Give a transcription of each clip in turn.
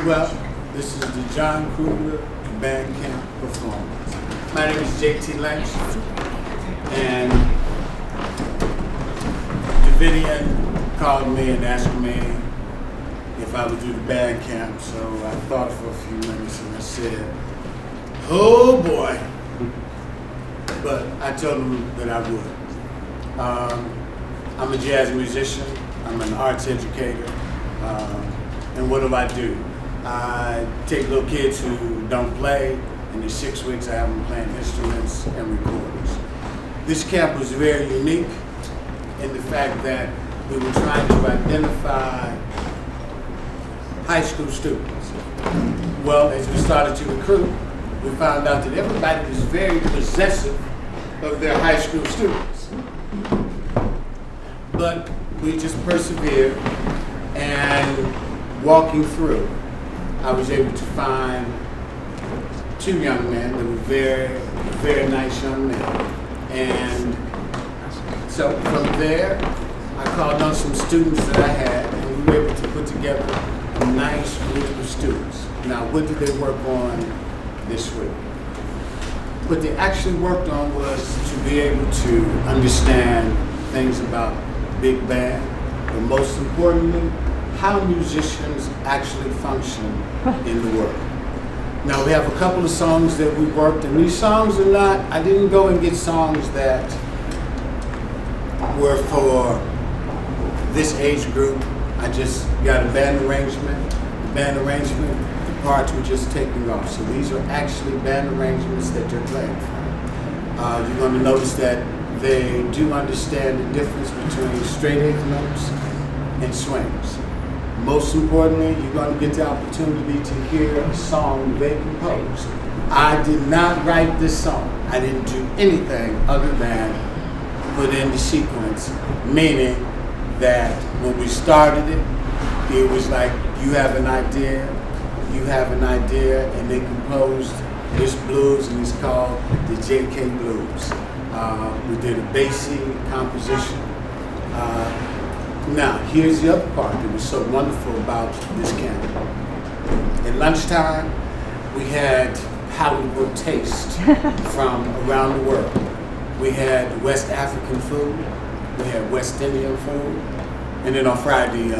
Well, this is the John Kuegeler Band Camp performance. My name is J.T. Lynch, and Davidian called me and asked me if I would do the band camp, so I thought for a few minutes and I said, oh boy, but I told him that I would. I'm a jazz musician, I'm an arts educator, and what do? I take little kids who don't play, and in 6 weeks I have them playing instruments and recordings. This camp was very unique in the fact that we were trying to identify high school students. Well, as we started to recruit, we found out that everybody was very possessive of their high school students. But we just persevered, and walking through, I was able to find 2 young men that were very, very nice young men. And so from there, I called on some students that I had, and we were able to put together a nice group of students. Now, what did they work on this week? What they actually worked on was to be able to understand things about big band, but most importantly, how musicians actually function in the world. Now, we have a couple of songs that we worked, and these songs are not, I didn't go and get songs that were for this age group. I just got a band arrangement. The band arrangement, the parts were just taking off. So these are actually band arrangements that they're playing from. You're going to notice that they do understand the difference between straight eighth notes and swings. Most importantly, you're going to get the opportunity to hear a song they composed. I did not write this song. I didn't do anything other than put in the sequence, meaning that when we started it, it was like, you have an idea, and they composed this blues, and it's called the JK Blues. We did a bassy composition. Now, here's the other part that was so wonderful about this camp. At lunchtime, we had Hollywood taste from around the world. We had West African food, we had West Indian food, and then on Friday,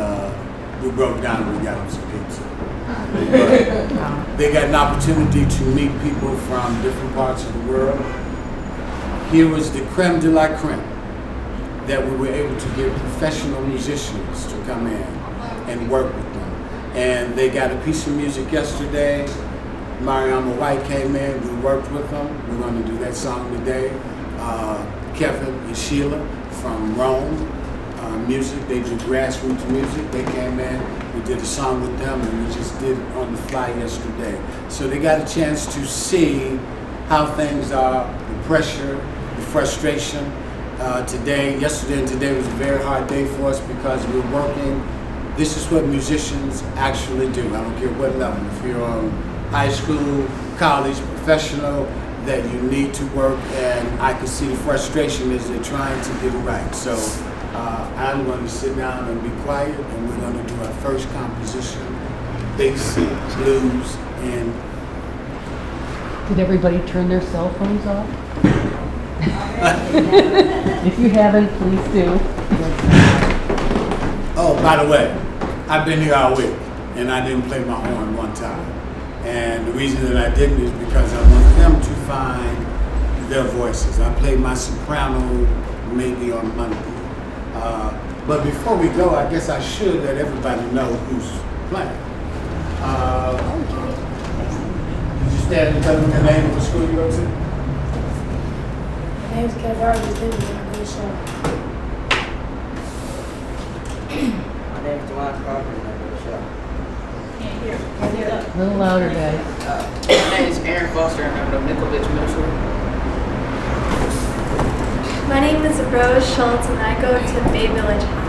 we broke down and we got them some pizza. They got an opportunity to meet people from different parts of the world. Here was the creme de la creme, that we were able to get professional musicians to come in and work with them. And they got a piece of music yesterday. Mariama White came in, we worked with them. We're going to do that song today. Kevin and Sheila from Rome Music, they do grassroots music. They came in, we did a song with them, and we just did it on the fly yesterday. So they got a chance to see how things are, the pressure, the frustration. Yesterday and today was a very hard day for us because we were working this is what musicians actually do. I don't care what level. If you're on high school, college, professional, that you need to work, and I can see the frustration as they're trying to get it right. So I'm going to sit down and be quiet, and we're going to do our first composition, bass, blues, and... Did everybody turn their cell phones off? If you haven't, please do. Oh, by the way, I've been here all week, and I didn't play my horn one time. And the reason that I didn't is because I wanted them to find their voices. I played my soprano maybe on Monday. But before we go, I guess I should let everybody know who's playing. Did you stand and tell them the name of the school you go to? My name is Kuegeler. I'm going to show. My name is Juwan Crawford, and I go to show. A little louder, guys. My name is Aaron Foster, and I go to Nicholbitch Middle School. My name is Rose Schultz, and I go to Bay Village High.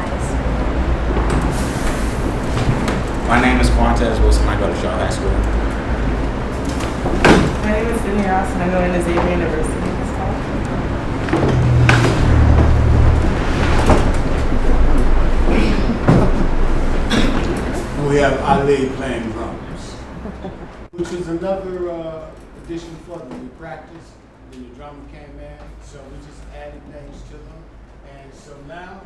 My name is Quantez Wilson. I go to Shaw High School. My name is Sydney Ross, and I go to Xavier University. We have Ali playing drums, which is another addition for them. We practiced, then the drummer came in, so we just added things to them. And so now,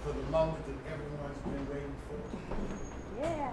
for the moment that everyone's been waiting for. Yeah.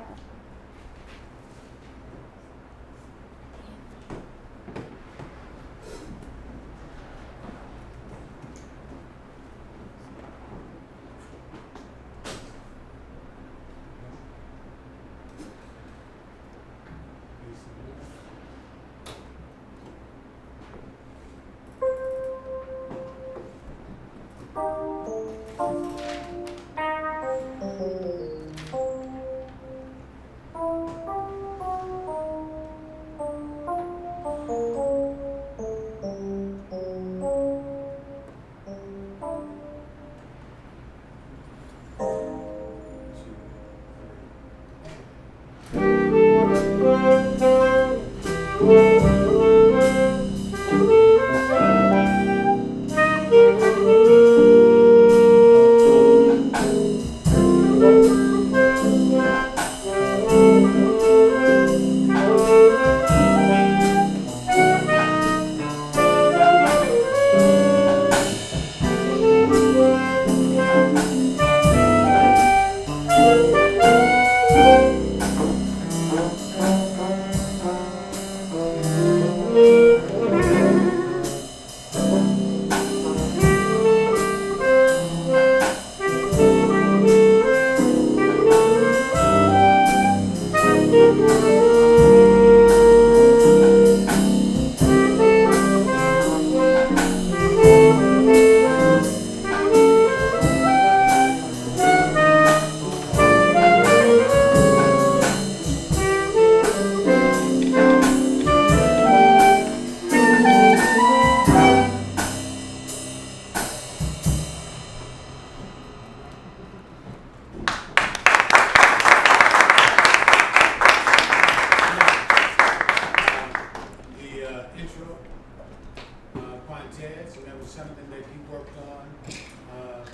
Quantez, and that was something that he worked on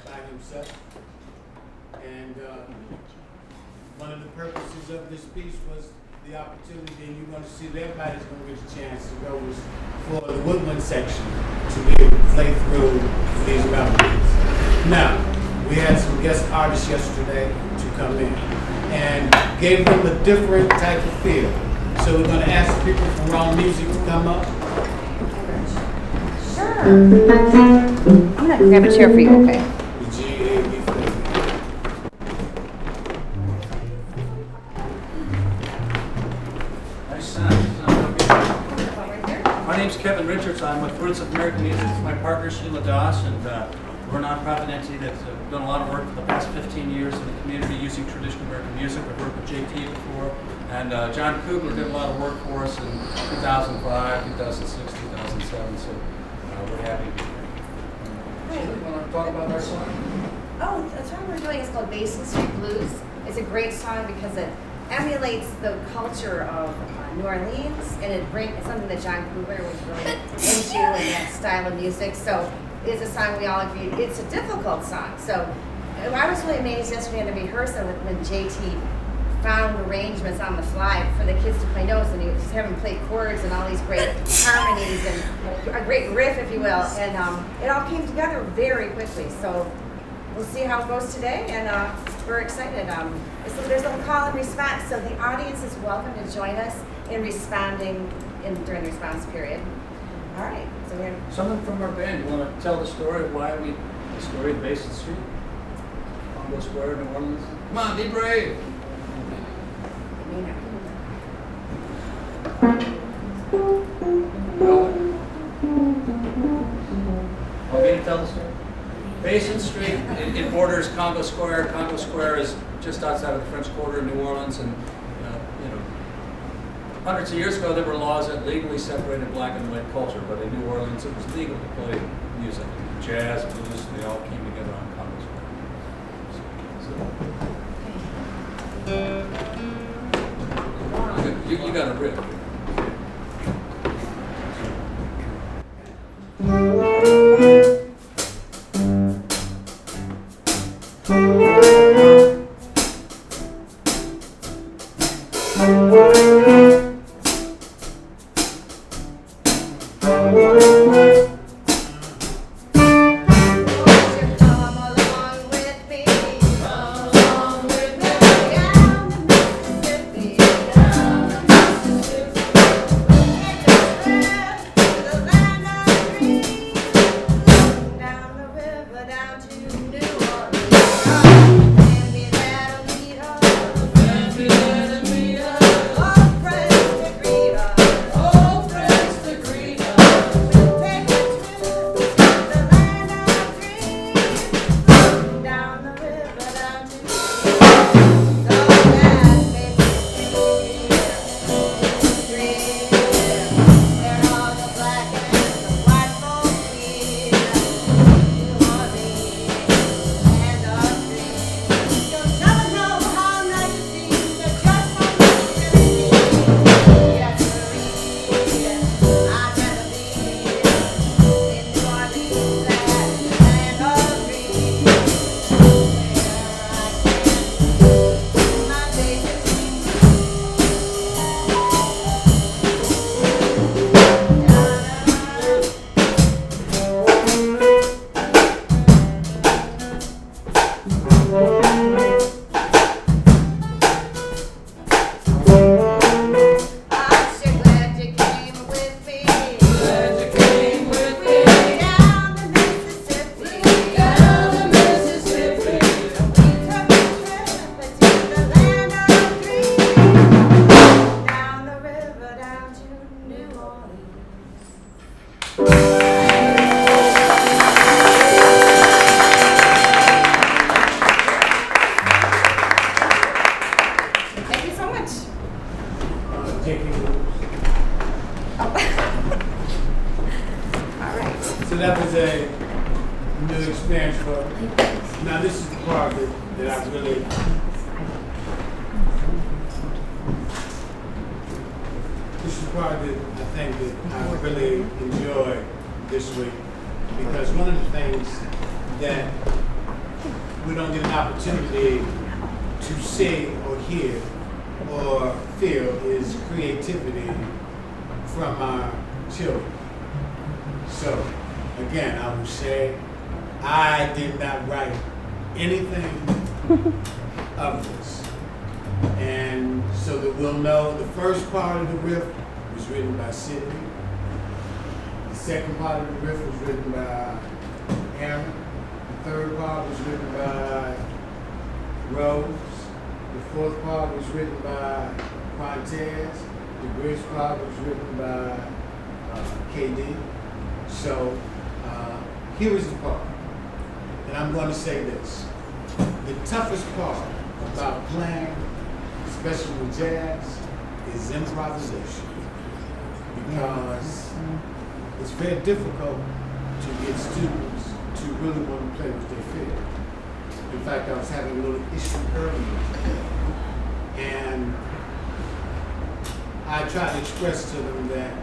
by himself. And one of the purposes of this piece was the opportunity, and you're going to see that everybody's going to get a chance to go, was for the woodland section to be able to play through these melodies. Now, we had some guest artists yesterday to come in and gave them a different type of feel. So we're going to ask the people from Raw Music to come up. Sure. I'm going to grab a chair for you, okay? The GAB flavor. Nice sound. My name's Kevin Richards. I'm with Roots of American Music. It's my partner Sheila Doss, and we're a nonprofit entity that's done a lot of work for the past 15 years in the community using traditional American music. We've worked with JT before, and John Kuegeler did a lot of work for us in 2005, 2006, 2007, so we're happy to be here. Sheila, you want to talk about our song? Oh, the song we're doing is called Basin Street Blues. It's a great song because it emulates the culture of New Orleans, and it's something that John Kuegeler was really into in that style of music. So it's a song we all agree, it's a difficult song. So I was really amazed yesterday in the rehearsal when JT found arrangements on the fly for the kids to play notes, and he was having play chords and all these great harmonies and a great riff, if you will, and it all came together very quickly. So we'll see how it goes today, and we're excited. So there's a call and response, so the audience is welcome to join us in responding during the response period. All right, so we're gonna... Someone from our band, you want to tell the story of the story of Basin Street? Congo Square, New Orleans? Come on, be brave! Want me to tell the story? Basin Street, it borders Congo Square. Congo Square is just outside of the French Quarter in New Orleans, and hundreds of years ago there were laws that legally separated black and white culture, but in New Orleans it was legal to play music, jazz, blues, they all came together on Congo Square. You got a riff. So that was a new experience for me. Now this is the part that I really I think that I really enjoyed this week, because one of the things that we don't get an opportunity to see or hear or feel is creativity from our children. So, again, I will say, I did not write anything of this. And so that we'll know, the first part of the riff was written by Sidney. The second part of the riff was written by Aaron. The third part was written by Rose. The fourth part was written by Quantez. The bridge part was written by KD. So here is the part, and I'm going to say this. The toughest part about playing, especially with jazz, is improvisation, because it's very difficult to get students to really want to play what they feel. In fact, I was having a little issue earlier. And I tried to express to them that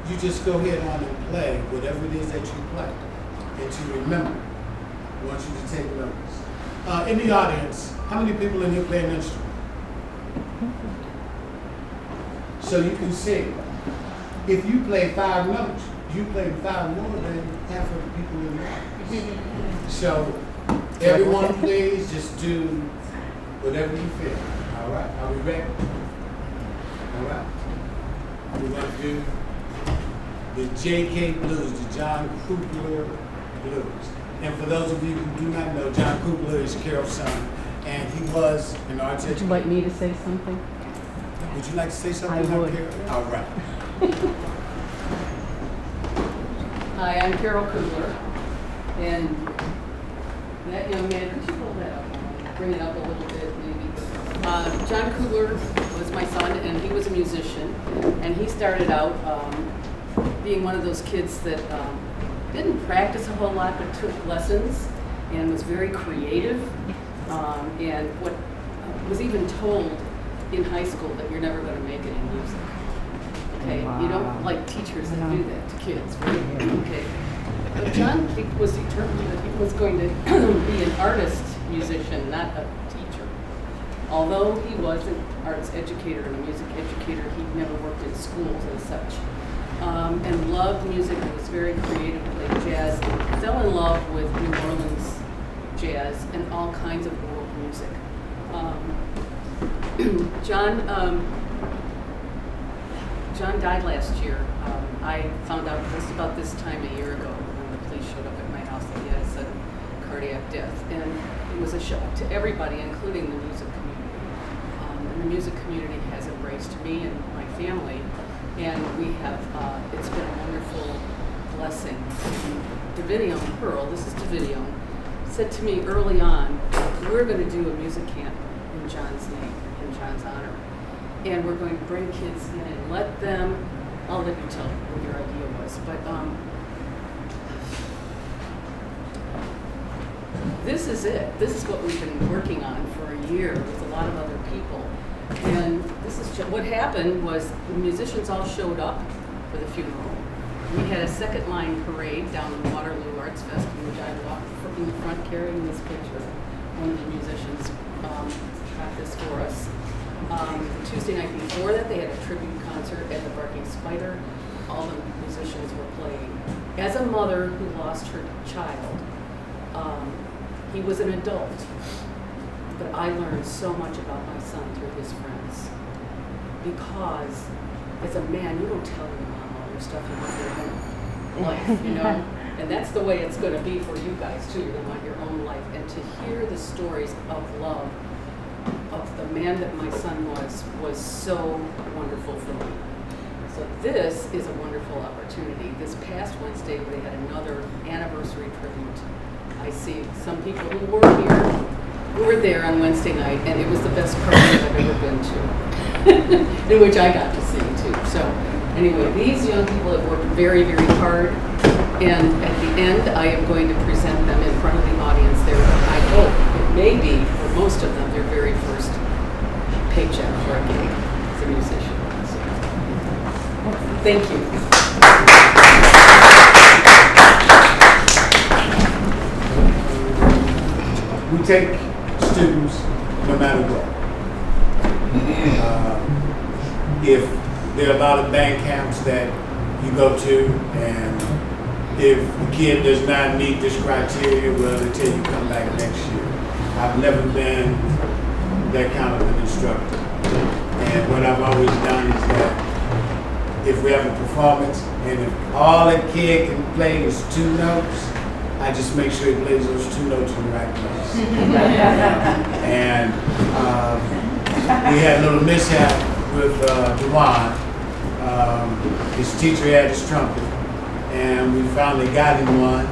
you just go ahead on and play whatever it is that you play. And to remember, I want you to take notes. In the audience, how many people in here play an instrument? So you can see, if you play 5 notes, you play 5 more than half of the people in the audience. So everyone please just do whatever you feel. All right, are we ready? All right. We're going to do the J.K. Blues, the John Kuegeler Blues. And for those of you who do not know, John Kuegeler is Carol's son, and he was an arts Would educator. you like me to say something? Would you like to say something? I would. Carol? All right. Hi, I'm Carol Kuegeler, and that young man, could you hold that up? Bring it up a little bit, maybe. John Kuegeler was my son, and he was a musician, and he started out being one of those kids that didn't practice a whole lot, but took lessons, and was very creative, and what was even told in high school that you're never going to make it in music. Okay, you don't like teachers that do that to kids, right? Okay, but John was determined that he was going to be an artist musician, not a teacher. Although he was an arts educator and a music educator, he never worked in schools as such. And loved music and was very creative, played jazz, fell in love with New Orleans jazz and all kinds of world music. John died last year. I found out just about this time a year ago when the police showed up at my house that he had a sudden cardiac death. And it was a shock to everybody, including the music community. And the music community has embraced me and my family. And we have, it's been a wonderful blessing. Davidion Pearl, this is Davidion, said to me early on, we're going to do a music camp in John's name, in John's honor. And we're going to bring kids in and let them, I'll let you tell what your idea was, but this is it. This is what we've been working on for a year with a lot of other people. And this is what happened was the musicians all showed up for the funeral. We had a second line parade down in Waterloo Arts Fest in which I walked in the front carrying this picture. One of the musicians got this for us. The Tuesday night before that, they had a tribute concert at the Barking Spider. All the musicians were playing. As a mother who lost her child, he was an adult, but I learned so much about my son through his friends. Because as a man, you don't tell your mom all your stuff you want your own life, you know? And that's the way it's going to be for you guys too. You're going to want your own life. And to hear the stories of love of the man that my son was so wonderful for me. So this is a wonderful opportunity. This past Wednesday, they had another anniversary tribute. I see some people who were here, who were there on Wednesday night, and it was the best party I've ever been to, in which I got to sing too. So anyway, these young people have worked very, very hard, and at the end, I am going to present them in front of the audience there. I hope it may be, for most of them, their very first paycheck for a gig as a musician. So, thank you. We take students no matter what. If there are a lot of band camps that you go to, and if the kid does not meet this criteria, well, they tell you come back next year. I've never been that kind of an instructor. And what I've always done is that if we have a performance, and if all a kid can play is 2 notes, I just make sure he plays those 2 notes in the right place. And we had a little mishap with Dewan. His teacher had his trumpet, and we finally got him one.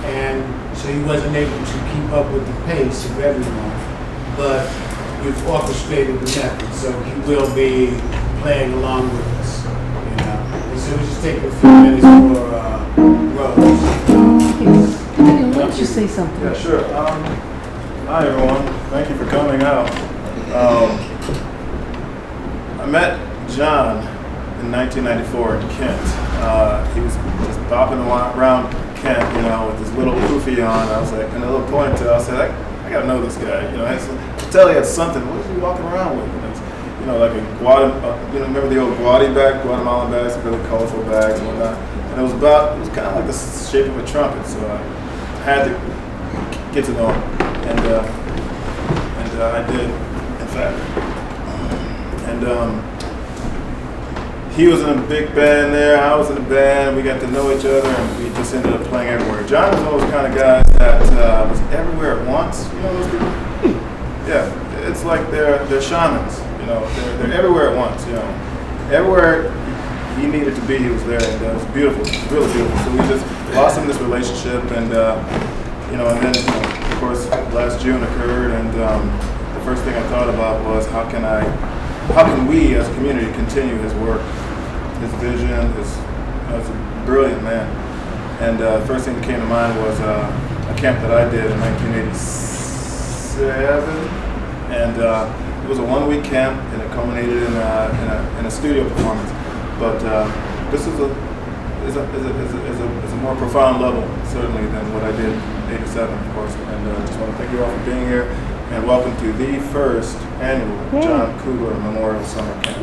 And so he wasn't able to keep up with the pace of everyone. But we've orchestrated the method, so he will be playing along with us. You know, and so we just take a few minutes for Rose. Why don't you say something? Yeah, sure. Hi everyone, thank you for coming out. I met John in 1994 in Kent. He was just bopping around Kent, you know, with his little poofy on. I was like, and a little ponytail. I said, I gotta know this guy. You know, I could tell he had something. What is he walking around with? And it's, you know, like a remember the old Guatemalan bags, really colorful bags and whatnot. And it was kind of like the shape of a trumpet. So I had to get to know him, and I did, in fact. And he was in a big band there. I was in a band. We got to know each other, and we just ended up playing everywhere. John was one of those kind of guys that was everywhere at once. You know those people? Yeah, it's like they're shamans. You know, they're everywhere at once. You know, everywhere he needed to be, he was there, and it was beautiful. It was really beautiful. So we just blossomed this relationship, and you know, and then of course last June occurred, and the first thing I thought about was how can we as a community continue his work, his vision, he's a brilliant man. And the first thing that came to mind was a camp that I did in 1987, and it was a one-week camp, and it culminated in a studio performance. But this is a more profound level, certainly, than what I did in '87, of course. And I just want to thank you all for being here, and welcome to the first annual John Kuegeler Memorial Summer Camp.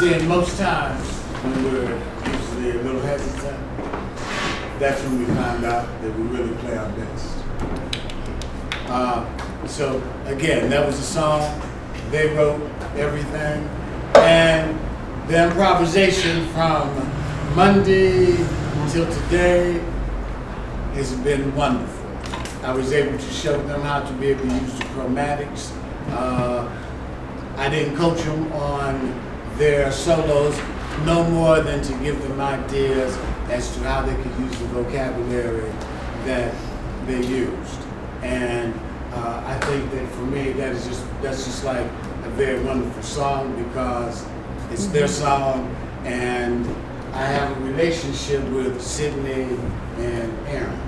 saying most times when we're usually a little hesitant, that's when we find out that we really play our best. So again, that was a song. They wrote everything. And the improvisation from Monday till today has been wonderful. I was able to show them how to be able to use the chromatics. I didn't coach them on their solos no more than to give them ideas as to how they could use the vocabulary that they used. And I think that for me, that's just like a very wonderful song because it's their song, and I have a relationship with Sydney and Aaron.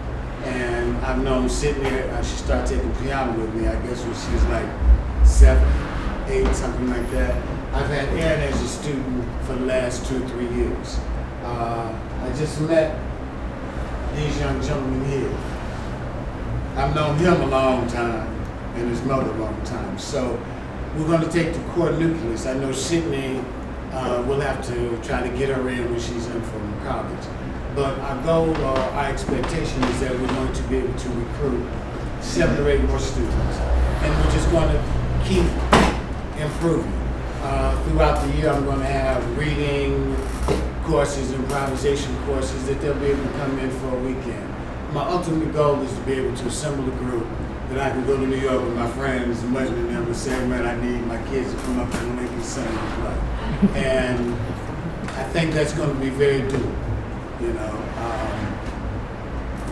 And I've known Sydney, she started taking piano with me, I guess when she was like 7, 8, something like that. I've had Aaron as a student for the last 2 or 3 years. I just met these young gentlemen here. I've known him a long time and his mother a long time. So we're going to take the core nucleus. I know Sydney will have to try to get her in when she's in from college. But our goal or our expectation is that we're going to be able to recruit 7 or 8 more students. And we're just going to keep improving. Throughout the year, I'm going to have reading courses, improvisation courses that they'll be able to come in for a weekend. My ultimate goal is to be able to assemble a group that I can go to New York with my friends and much of them and say, man, I need my kids to come up to the Lincoln Center and play. And I think that's going to be very doable. You know,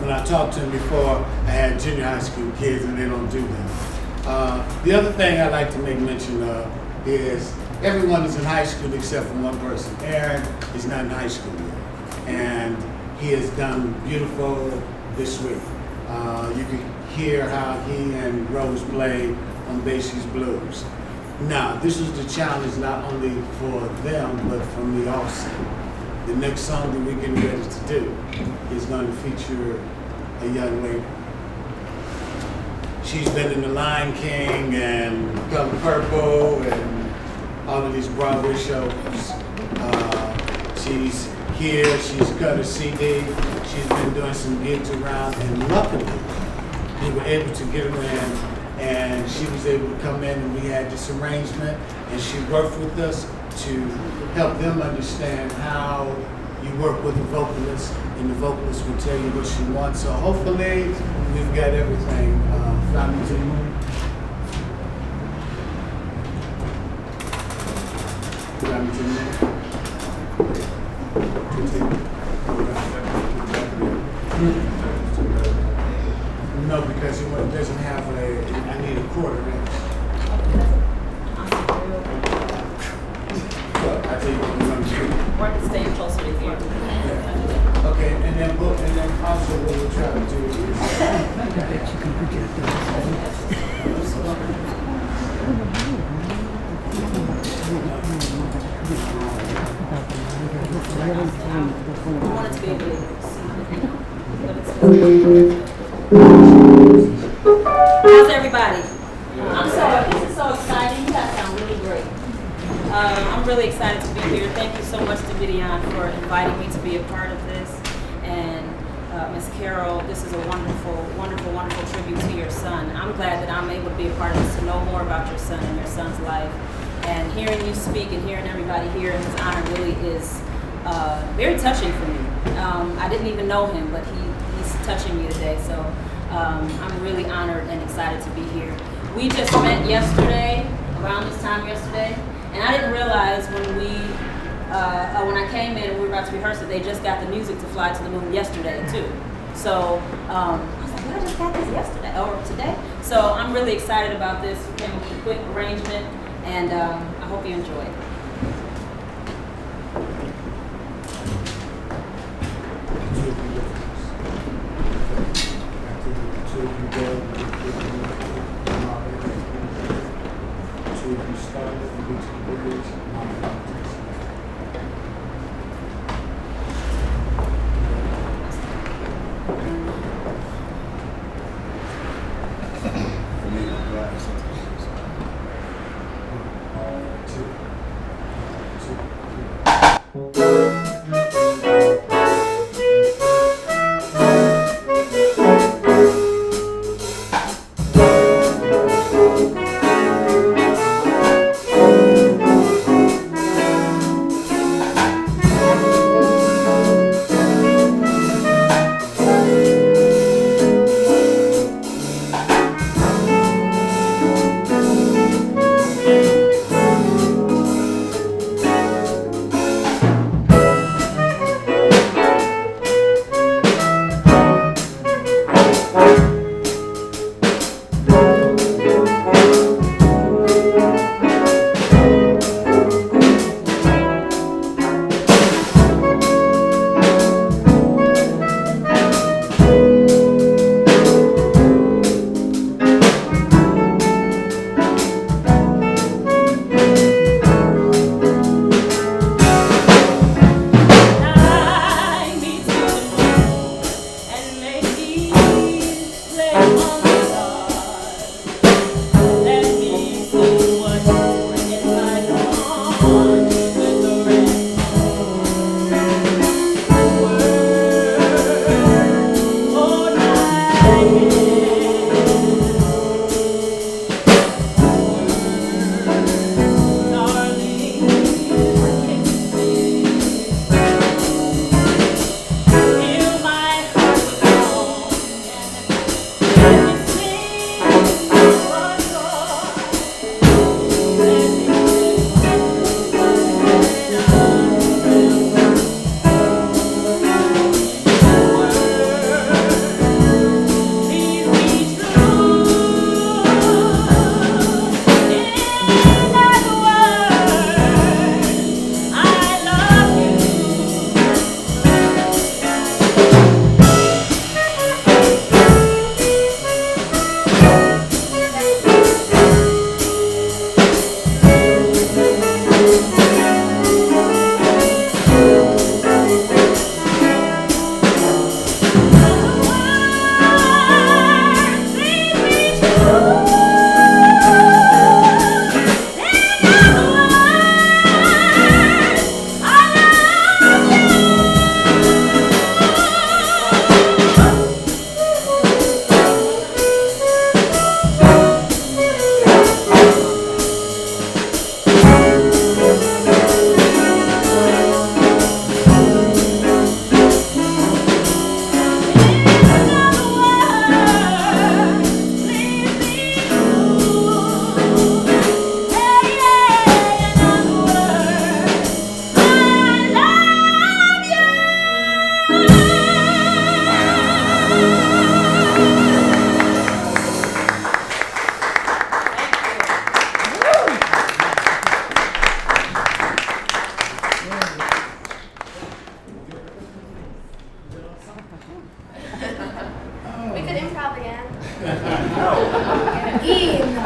when I talked to them before, I had junior high school kids and they don't do that. The other thing I like to make mention of is everyone is in high school except for one person. Aaron is not in high school yet, and he has done beautiful this week. You can hear how he and Rose play on Basie's Blues. Now, this is the challenge not only for them, but for me also. The next song that we're getting ready to do is going to feature a young lady. She's been in The Lion King and Color Purple and all of these Broadway shows. She's here, she's cut a CD, she's been doing some gigs around, and luckily, we were able to get her in, and she was able to come in and we had this arrangement, and she worked with us to help them understand how you work with the vocalist, and the vocalist will tell you what she wants. So hopefully, we've got everything found to you. No, because it doesn't have I need a quarter inch. Well, I tell you what we're going to do. Or stay closer to here. Yeah. Okay, and then also what we'll try to do is You can project I wanted to be able to see. How's everybody? This is so exciting. You guys sound really great. I'm really excited to be here. Thank you so much to Vivian for inviting me to be a part of this. And Ms. Carol, this is a wonderful, wonderful, wonderful tribute to your son. I'm glad that I'm able to be a part of this, to know more about your son and your son's life. And hearing you speak and hearing everybody here in his honor really is very touching for me. I didn't even know him, but he's touching me today. So I'm really honored and excited to be here. We just met yesterday, around this time yesterday, and I didn't realize when I came in and we were about to rehearse it, they just got the music to Fly to the Moon yesterday too. So I was like, I just got this yesterday or today. So I'm really excited about this. We came up with a quick arrangement, and I hope you enjoy it.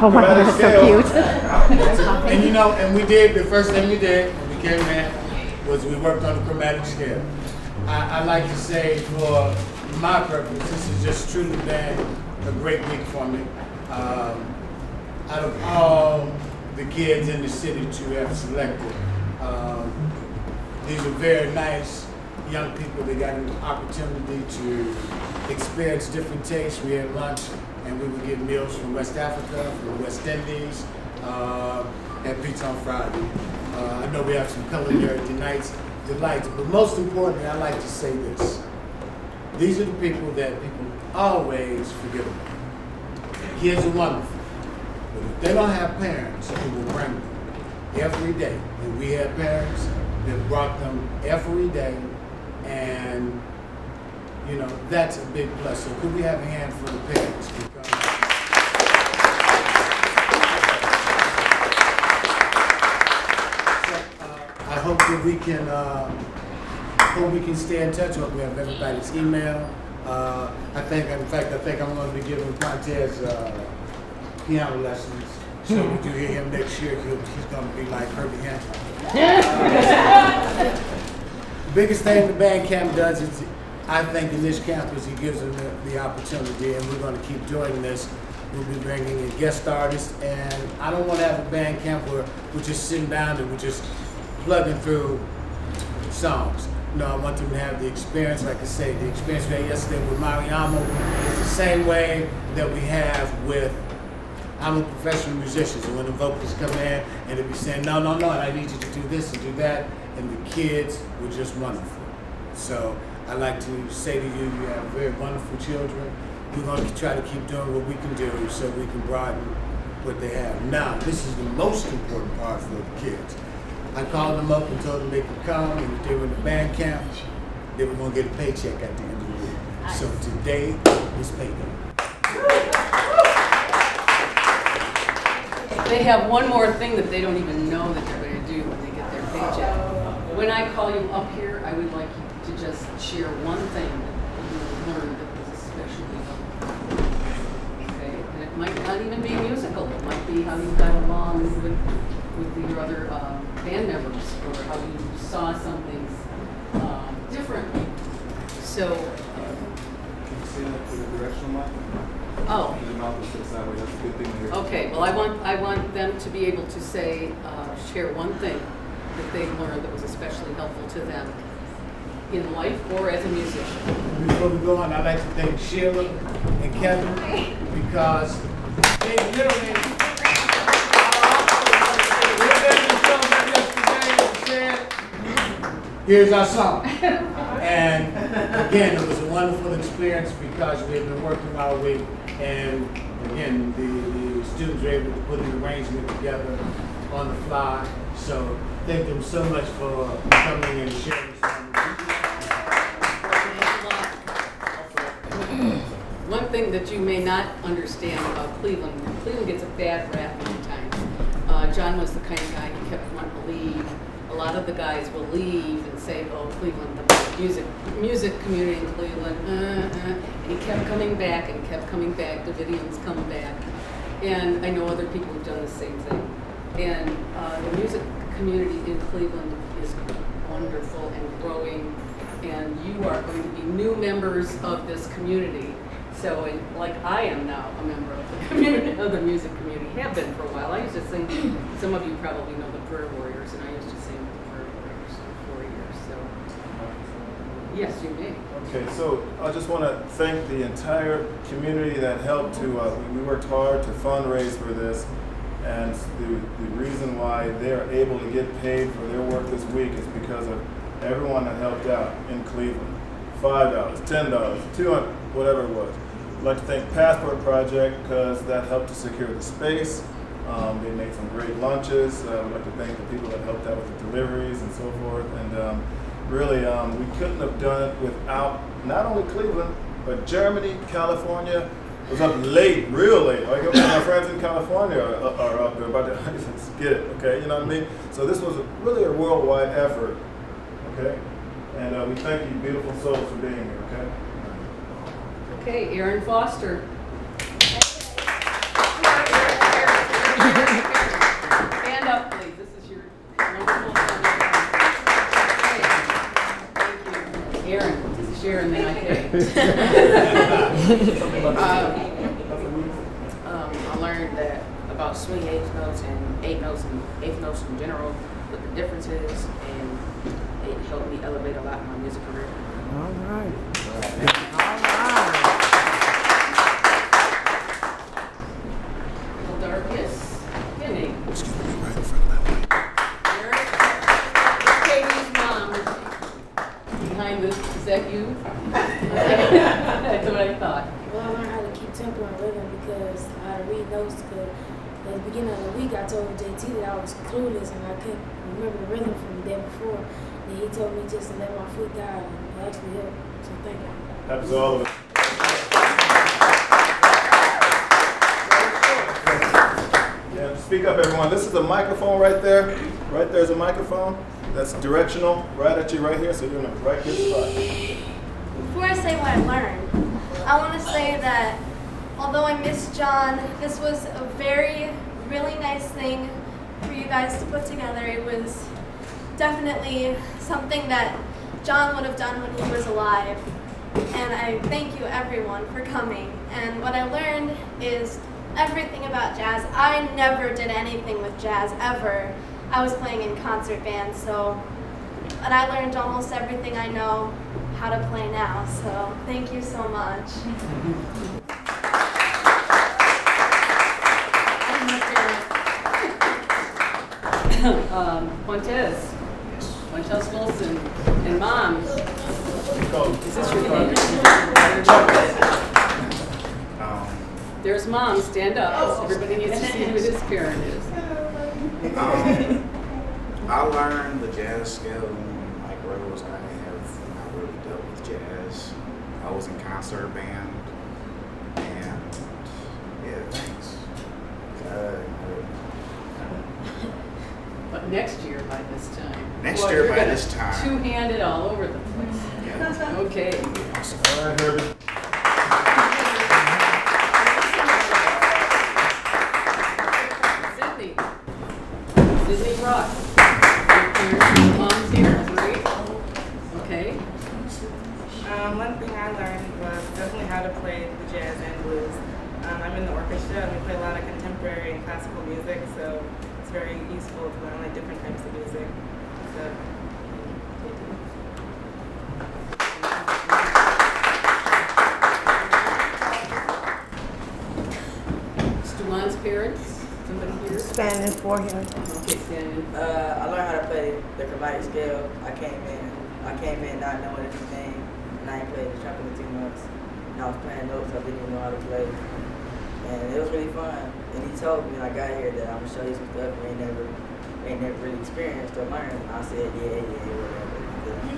Oh my God, that's so cute. And you know, and we did, the first thing we did when we came in was we worked on the chromatic scale. I like to say for my purpose, this has just truly been a great week for me. Out of all the kids in the city to have selected, these are very nice young people. They got an opportunity to experience different tastes. We had lunch and we would get meals from West Africa, from the West Indies, and pizza on Friday. I know we have some culinary delights, but most importantly, I like to say this. These are the people that people always forget about. Kids are wonderful, but if they don't have parents who will bring them every day, and we have parents that brought them every day, and you know, that's a big plus. So could we have a hand for the parents? Because I hope that we can stay in touch. I hope we have everybody's email. I think I'm going to be giving Quantez piano lessons. So if you hear him next year, he's going to be like Herbie Hancock. The biggest thing the band camp does is, I think in this campus, he gives them the opportunity, and we're going to keep doing this. We'll be bringing in guest artists, and I don't want to have a band camp where we're just sitting down and we're just plugging through songs. No, I want them to have the experience, like I say, the experience we had yesterday with Mariamo is the same way that we have with, I'm a professional musician, so when the vocalists come in and they'll be saying, no, and I need you to do this and do that, and the kids were just wonderful. So I like to say to you, you have very wonderful children. We're going to try to keep doing what we can do so we can broaden what they have. Now, this is the most important part for the kids. I called them up and told them they could come, and if they were in the band camp, they were going to get a paycheck at the end of the week. So today is payday. They have one more thing that they don't even know that they're going to do when they get their paycheck. When I call you up here, I would like you to just share one thing that you learned that was especially helpful. Okay? And it might not even be musical. It might be how you got along with your other band members, or how you saw something differently. So. Can you say that to the directional mic? Oh. The mouth is sits that way. That's a good thing to hear. Okay. Well, I want them to be able to say, share one thing that they learned that was especially helpful to them in life or as a musician. Before we go on, I'd like to thank Sheila and Kevin because they literally here's our song. And again, it was a wonderful experience because we had been working all week, and again, the students were able to put an arrangement together on the fly. So thank them so much for coming and sharing some. One thing that you may not understand about Cleveland gets a bad rap many times. John was the kind of guy who kept wanting to leave. A lot of the guys will leave and say, oh, Cleveland, the music community in Cleveland, And he kept coming back and kept coming back. Davidians come back. And I know other people who've done the same thing. And the music community in Cleveland is wonderful and growing. And you are going to be new members of this community. So, like I am now a member of the community, of the music community, have been for a while. I used to sing, some of you probably know the Prayer Warriors, and I used to sing with the Prayer Warriors for 4 years. So, yes, you may. Okay, so I just want to thank the entire community that helped to, we worked hard to fundraise for this, and the reason why they are able to get paid for their work this week is because of everyone that helped out in Cleveland. $5, $10, $200, whatever it was. I'd like to thank Passport Project because that helped to secure the space. They made some great lunches. I'd like to thank the people that helped out with the deliveries and so forth. And really, we couldn't have done it without not only Cleveland, but Germany, California. It was up late, real late. Like my friends in California are up there about to get it, okay? You know what I mean? So this was really a worldwide effort, okay? And we thank you, beautiful souls, for being here, okay? Okay, Aaron Foster. Stand up, please. This is your wonderful Thank you. Aaron, this is Sharon, then I I learned that about swing eighth notes and eighth notes in general, what the difference is, and it helped me elevate a lot in my music career. All right. Darkest. Penny. Excuse me, right in front of that mic. Katie's mom. Behind this, is that you? That's what I thought. Well, I learned how to keep tempo and rhythm because I had to read notes. Because at the beginning of the week, I told JT that I was clueless and I couldn't remember the rhythm from the day before. And he told me just to let my foot guide, and it actually helped. So thank you. Happens to all of us. Yeah, speak up, everyone. This is a microphone right there. Right there's a microphone that's directional, right at you right here, so you're in the right good spot. Before I say what I learned, I want to say that although I miss John, this was a really nice thing for you guys to put together. It was definitely something that John would have done when he was alive. And I thank you everyone for coming. And what I learned is everything about jazz. I never did anything with jazz ever. I was playing in concert bands, but I learned almost everything I know how to play now. So thank you so much. Montez Wilson, and Mom. Is this your name? There's Mom. Stand up. Everybody needs to see who this parent is. I learned the jazz scale like Rose. I not really dealt with jazz. I was in concert band, and yeah, thanks. But next year by this time. Next year by this time. Two-handed all over the place. Yeah. Okay. All right, Herbie. Sydney Rock. Mom's here. Great. Okay. One thing I learned was definitely how to play the jazz and blues. I'm in the orchestra and we play a lot of contemporary and classical music, so it's very useful to learn like different types of music. So, Stuan's parents. Somebody here. Standing for him. Okay, standing. I learned how to play the chromatic scale. I came in not knowing anything, and I ain't played the trumpet in 2 months. And I was playing notes I didn't even know how to play. And it was really fun. And he told me when I got here that I'm gonna show you some stuff you ain't never really experienced or learned. And I said, yeah, whatever.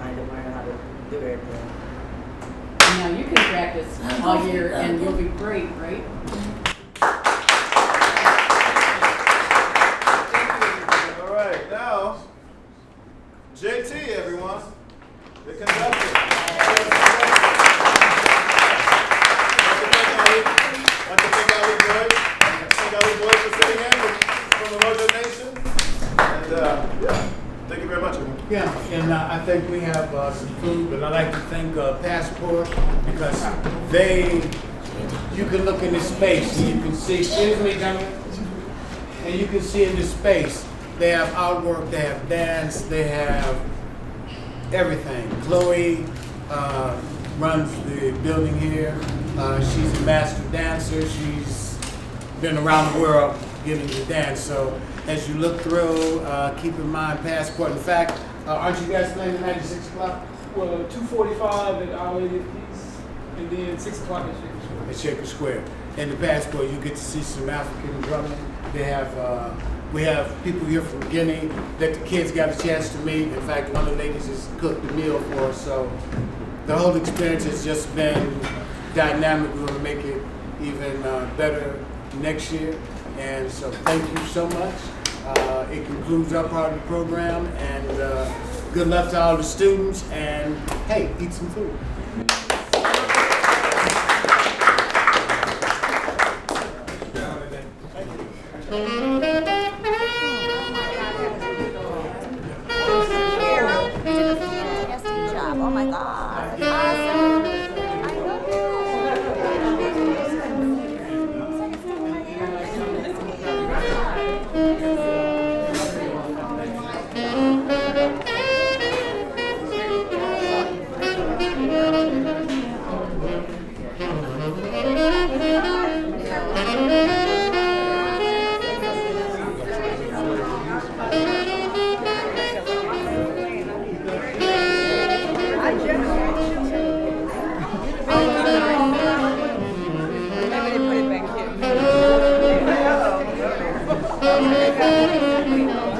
I ended up learning how to do everything. Now you can practice all year and you'll be great, right? All right, now, JT, everyone, the conductor. I thank our boys for sitting in from the Roger Nation. And yeah, thank you very much, everyone. Yeah, and I think we have some food, but I'd like to thank Passport because you can look in this space and you can see, excuse me, gentlemen, and you can see in this space, they have artwork, they have dance, they have everything. Chloe runs the building here. She's a master dancer. She's been around the world getting to dance. So as you look through, keep in mind Passport. In fact, aren't you guys playing tonight at 6 o'clock? Well, 2:45 at Our Lady of Peace, and then 6 o'clock at Shaker Square. At Shaker Square. In the Passport, you get to see some African drumming. They have, we have people here from Guinea that the kids got a chance to meet. In fact, one of the ladies has cooked a meal for us. So the whole experience has just been dynamic. We're going to make it even better next year. And so thank you so much. It concludes our part of the program. And good luck to all the students. And hey, eat some food. job. Oh my God. Awesome. I Maybe they put it back here.